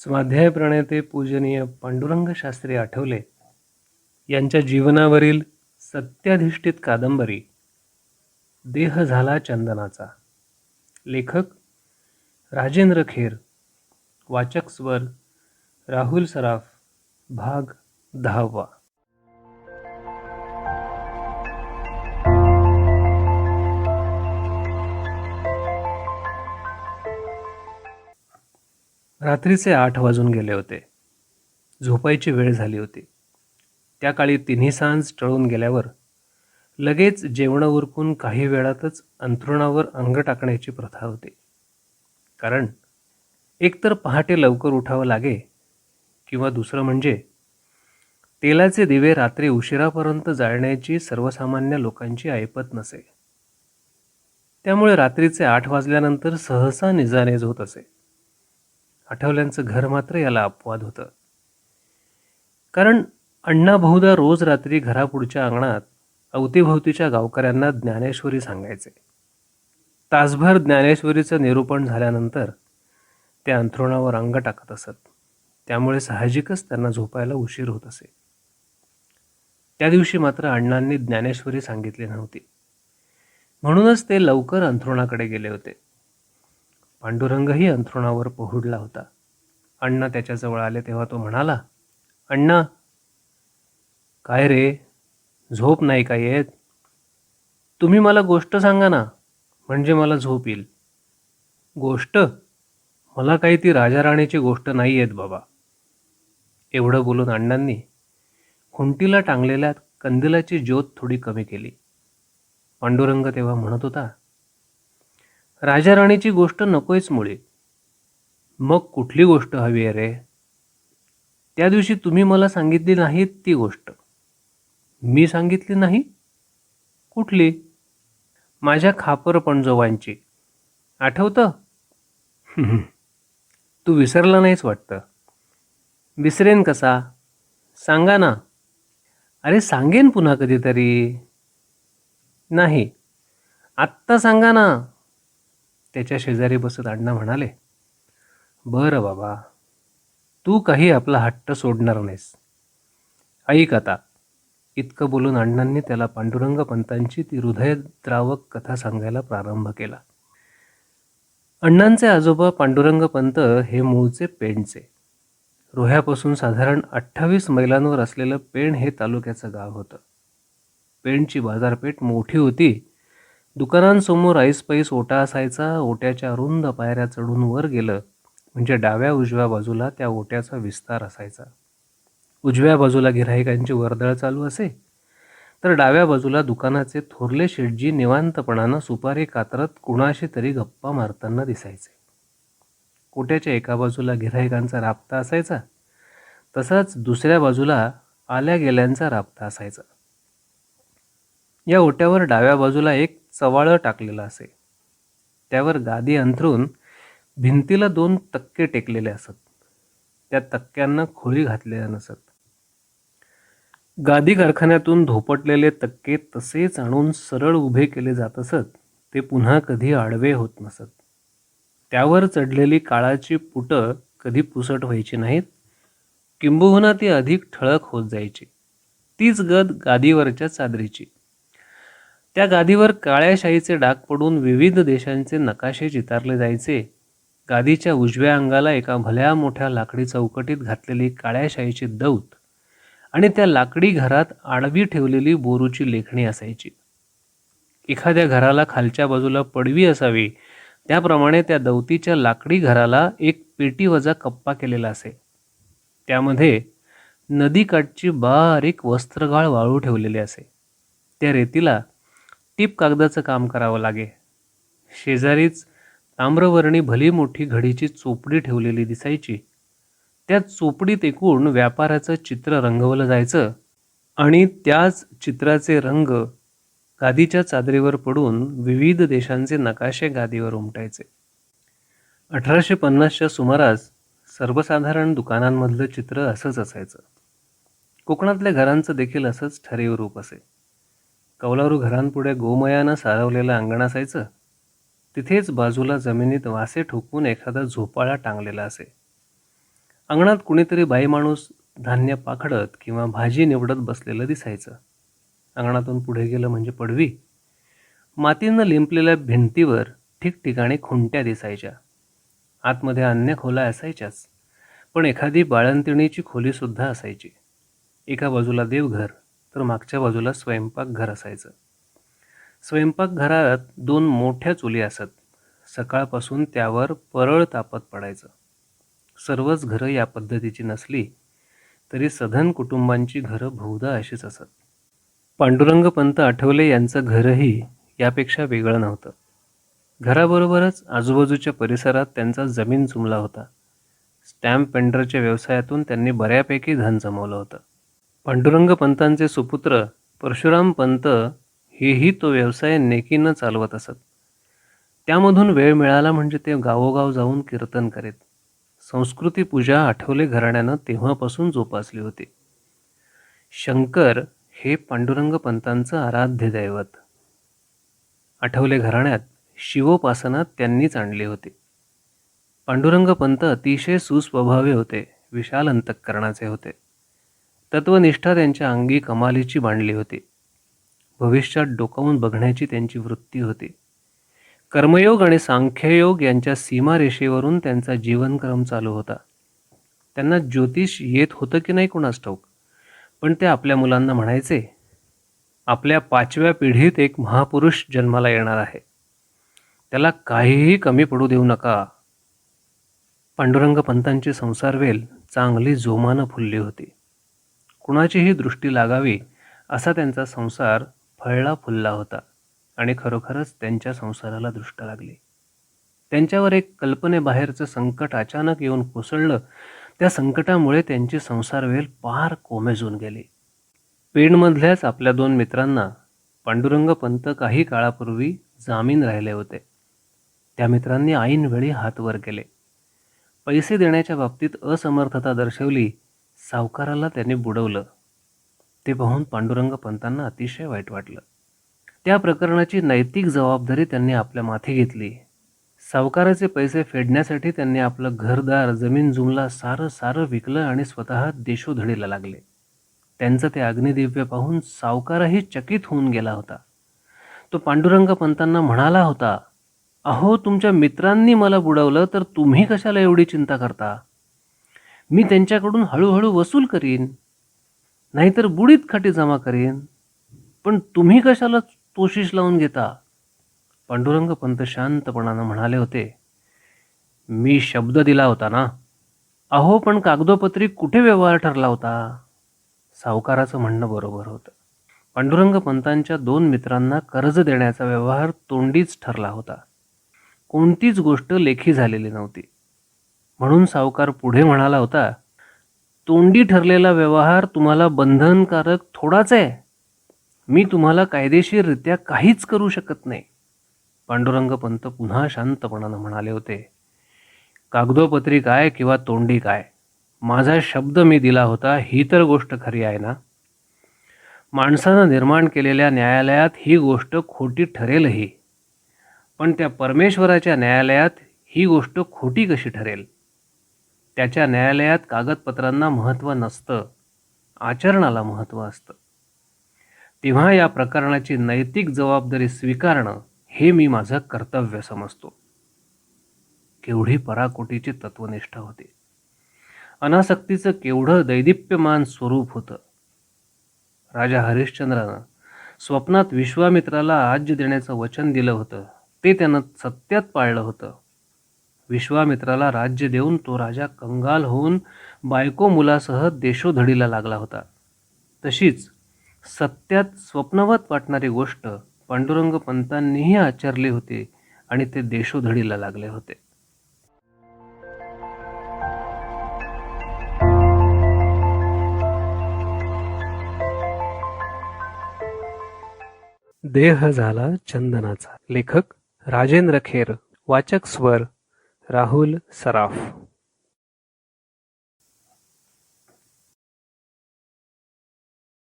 स्वाध्याय प्रणेते पूजनीय पांडुरंग शास्त्री आठवले यांच्या जीवनावरील सत्याधिष्ठित कादंबरी देह झाला चंदनाचा. लेखक राजेंद्र खेर. वाचक स्वर राहुल सराफ. भाग 10. रात्रीचे 8 वाजून गेले होते. झोपायची वेळ झाली होती. त्या काळी तिन्ही सांज टळून गेल्यावर लगेच जेवण उरकून काही वेळातच अंथरुणावर अंग टाकण्याची प्रथा होती. कारण एकतर पहाटे लवकर उठावं लागे किंवा दुसरं म्हणजे तेलाचे दिवे रात्री उशिरापर्यंत जाळण्याची सर्वसामान्य लोकांची ऐपत नसे. त्यामुळे रात्रीचे 8 वाजल्यानंतर सहसा निजानेज होत असे. आठवल्यांचं घर मात्र याला अपवाद होतं. कारण अण्णा बहुधा रोज रात्री घरापुढच्या अंगणात अवतीभोवतीच्या गावकऱ्यांना ज्ञानेश्वरी सांगायचे. तासभर ज्ञानेश्वरीचं निरूपण झाल्यानंतर ते अंथरुणावर अंग टाकत असत. त्यामुळे साहजिकच त्यांना झोपायला उशीर होत असे. त्या दिवशी मात्र अण्णांनी ज्ञानेश्वरी सांगितली नव्हती. म्हणूनच ते लवकर अंथरुणाकडे गेले होते. पांडुरंगही अंथरुणावर पहुडला होता. अण्णा त्याच्याजवळ आले तेव्हा तो म्हणाला, "अण्णा, काय रे, झोप नाही का येत? तुम्ही मला गोष्ट सांगा ना, म्हणजे मला झोप येईल." "गोष्ट? मला काही ती राजाराणीची गोष्ट नाही येत बाबा." एवढं बोलून अण्णांनी खुंटीला टांगलेल्या कंदिलाची ज्योत थोडी कमी केली. पांडुरंग तेव्हा म्हणत होता, "राजाराणीची गोष्ट नकोयच मुळी. मग कुठली गोष्ट हवी आहे रे? त्या दिवशी तुम्ही मला सांगितली नाही ती गोष्ट." "मी सांगितली नाही? कुठली?" "माझ्या खापर पणजोबांची. आठवतं?" "तू विसरला नाहीस वाटतं." "विसरेन कसा? सांगा ना." "अरे सांगेन पुन्हा कधीतरी." "नाही, आत्ता सांगा ना." त्याच्या शेजारी बसत अण्णा म्हणाले, "बरं बाबा, तू काही आपला हट्ट सोडणार नाहीस. ऐक आता." इतकं बोलून अण्णांनी त्याला पांडुरंग पंतांची ती हृदयद्रावक कथा सांगायला प्रारंभ केला. अण्णांचे आजोबा पांडुरंग पंत हे मूळचे पेणचे. रोह्यापासून साधारण 28 मैलांवर असलेलं पेण हे तालुक्याचं गाव होतं. पेणची बाजारपेठ मोठी होती. दुकानांसमोर ऐसपैस ओटा असायचा. ओट्याच्या रुंद पायऱ्या चढून वर गेलं म्हणजे डाव्या उजव्या बाजूला त्या ओट्याचा विस्तार असायचा. उजव्या बाजूला गिऱ्हाईकांची वर्दळ चालू असे, तर डाव्या बाजूला दुकानाचे थोरले शेठजी निवांतपणानं सुपारी कातरत कुणाशी तरी गप्पा मारताना दिसायचे. ओट्याच्या एका बाजूला गिऱ्हाईकांचा राबता असायचा, तसाच दुसऱ्या बाजूला आल्या गेल्यांचा राबता असायचा. या ओट्यावर डाव्या बाजूला एक चवाळं टाकलेलं असे. त्यावर गादी अंथरून भिंतीला 2 तक्के टेकलेले असत. त्या तक्क्यांना खोळी घातलेल्या नसत. गादी कारखान्यातून धोपटलेले तक्के तसेच आणून सरळ उभे केले जात असत. ते पुन्हा कधी आडवे होत नसत. त्यावर चढलेली काळाची पुटं कधी पुसट व्हायची नाहीत, किंबहुना ती अधिक ठळक होत जायची. तीच गद गादीवरच्या चादरीची. त्या गादीवर काळ्या शाईचे डाग पडून विविध देशांचे नकाशे चितारले जायचे. गादीच्या उजव्या अंगाला एका भल्या मोठ्या लाकडी चौकटीत घातलेली काळ्या शाईची दौत आणि त्या लाकडी घरात आडवी ठेवलेली बोरूची लेखणी असायची. एखाद्या घराला खालच्या बाजूला पडवी असावी त्याप्रमाणे त्या दौतीच्या लाकडी घराला एक पेटी वजा कप्पा केलेला असे. त्यामध्ये नदीकाठची बारीक वस्त्रगाळ वाळू ठेवलेली असे. त्या रेतीला टीप कागदाचं काम करावं लागे. शेजारीच ताम्रवर्णी भली मोठी घडीची चोपडी ठेवलेली दिसायची. त्या चोपडीत एकूण व्यापाराचं चित्र रंगवलं जायचं आणि त्याच चित्राचे रंग गादीच्या चादरीवर पडून विविध देशांचे नकाशे गादीवर उमटायचे. 1850च्या सुमारास सर्वसाधारण दुकानांमधलं चित्र असंच असायचं. कोकणातल्या घरांचं देखील असंच ठरीव रूप असे. कौलारू घरांपुढे गोमयानं सारवलेलं अंगण असायचं. तिथेच बाजूला जमिनीत वासे ठोकून एखादा झोपाळा टांगलेला असे. अंगणात कुणीतरी बाई माणूस धान्य पाखडत किंवा भाजी निवडत बसलेलं दिसायचं. अंगणातून पुढे गेलं म्हणजे पडवी. मातीनं लिंपलेल्या भिंतीवर ठिकठिकाणी खुंट्या दिसायच्या. आतमध्ये अन्य खोल्या असायच्याच, पण एखादी बाळंतिणीची खोलीसुद्धा असायची. एका बाजूला देवघर तर मागच्या बाजूला स्वयंपाकघर असायचं. स्वयंपाकघरात 2 मोठ्या चुली असत. सकाळपासून त्यावर परळ तापत पडायचं. सर्वच घरं या पद्धतीची नसली तरी सधन कुटुंबांची घरं बहुधा अशीच असत. पांडुरंगपंत आठवले यांचं घरही यापेक्षा वेगळं नव्हतं. घराबरोबरच आजूबाजूच्या परिसरात त्यांचा जमीन जुमला होता. स्टॅम्प पेंडरच्या व्यवसायातून त्यांनी बऱ्यापैकी धन जमवलं होतं. पांडुरंगपंतांचे सुपुत्र परशुराम पंत हेही तो व्यवसाय नेकीनं चालवत असत. त्यामधून वेळ मिळाला म्हणजे ते गावोगाव जाऊन कीर्तन करीत. संस्कृती पूजा आठवले घराण्यानं तेव्हापासून जोपासली होती. शंकर हे पांडुरंगपंतांचं आराध्य दैवत. आठवले घराण्यात शिवोपासना त्यांनीच आणली होती. पांडुरंगपंत अतिशय सुस्वभावी होते, विशाल अंतःकरणाचे होते. तत्वनिष्ठा त्यांच्या अंगी कमालीची बांधली होती. भविष्यात डोकावून बघण्याची त्यांची वृत्ती होती. कर्मयोग आणि सांख्ययोग यांच्या सीमारेषेवरून त्यांचा जीवनक्रम चालू होता. त्यांना ज्योतिष येत होतं की नाही कुणास ठाऊक, पण ते आपल्या मुलांना म्हणायचे, आपल्या 5व्या पिढीत एक महापुरुष जन्माला येणार आहे, त्याला काहीही कमी पडू देऊ नका. पांडुरंगपंतांची संसारवेल चांगली जोमानं फुलली होती. कुणाचीही दृष्टी लागावी असा त्यांचा संसार फळला फुलला होता आणि खरोखरच त्यांच्या संसाराला दृष्ट लागली. त्यांच्यावर एक कल्पनेबाहेरचं संकट अचानक येऊन कोसळलं. त्या संकटामुळे त्यांची संसारवेल पार कोमेजून गेली. पेणमधल्याच आपल्या 2 मित्रांना पांडुरंगपंत काही काळापूर्वी जामीन राहिले होते. त्या मित्रांनी ऐनवेळी हात वर केले. पैसे देण्याच्या बाबतीत असमर्थता दर्शवली. सावकाराला त्यांनी बुडवलं. ते पाहून पांडुरंगपंतांना अतिशय वाईट वाटलं. त्या प्रकरणाची नैतिक जबाबदारी त्यांनी आपल्या माथी घेतली. सावकाराचे पैसे फेडण्यासाठी त्यांनी आपलं घरदार, जमीन जुमला सारं विकलं आणि स्वतः देशोधडीला लागले. त्यांचं ते अग्निदिव्य पाहून सावकारही चकित होऊन गेला होता. तो पांडुरंगपंतांना म्हणाला होता, अहो, तुमच्या मित्रांनी मला बुडवलं तर तुम्ही कशाला एवढी चिंता करता? मी त्यांच्याकडून हळूहळू वसूल करीन, नाहीतर बुडीत खाटी जमा करीन, पण तुम्ही कशाला तोशीस लावून घेता? पांडुरंगपंत शांतपणानं म्हणाले होते, मी शब्द दिला होता ना. अहो, पण कागदोपत्री कुठे व्यवहार ठरला होता? सावकाराचं म्हणणं बरोबर होतं. पांडुरंगपंतांच्या 2 मित्रांना कर्ज देण्याचा व्यवहार तोंडीच ठरला होता. कोणतीच गोष्ट लेखी झालेली नव्हती. म्हणून सावकार पुढे म्हणाला होता, तोंडी ठरलेला व्यवहार तुम्हाला बंधनकारक थोडाच आहे. मी तुम्हाला कायदेशीररित्या काहीच करू शकत नाही. पांडुरंगपंत पुन्हा शांतपणानं म्हणाले होते, कागदोपत्री काय किंवा तोंडी काय, माझा शब्द मी दिला होता ही तर गोष्ट खरी आहे ना. माणसानं निर्माण केलेल्या न्यायालयात ही गोष्ट खोटी ठरेलही, पण त्या परमेश्वराच्या न्यायालयात ही गोष्ट खोटी कशी ठरेल? त्याच्या न्यायालयात कागदपत्रांना महत्त्व नसतं, आचरणाला महत्त्व असतं. तेव्हा या प्रकरणाची नैतिक जबाबदारी स्वीकारणं हे मी माझं कर्तव्य समजतो. केवढी पराकोटीची तत्वनिष्ठा होती. अनासक्तीचं केवढं दैदिप्यमान स्वरूप होतं. राजा हरिश्चंद्रानं स्वप्नात विश्वामित्राला राज्य देण्याचं वचन दिलं होतं, ते त्यानं सत्यात पाळलं होतं. विश्वामित्राला राज्य देऊन तो राजा कंगाल होऊन बायको मुलासह देशोधडीला लागला होता. तशीच सत्यात स्वप्नवत वाटणारी गोष्ट पांडुरंगपंतांनीही आचरली होती आणि ते देशोधडीला लागले होते. देह झाला चंदनाचा. लेखक राजेंद्र खेर. वाचक स्वर राहुल सराफ.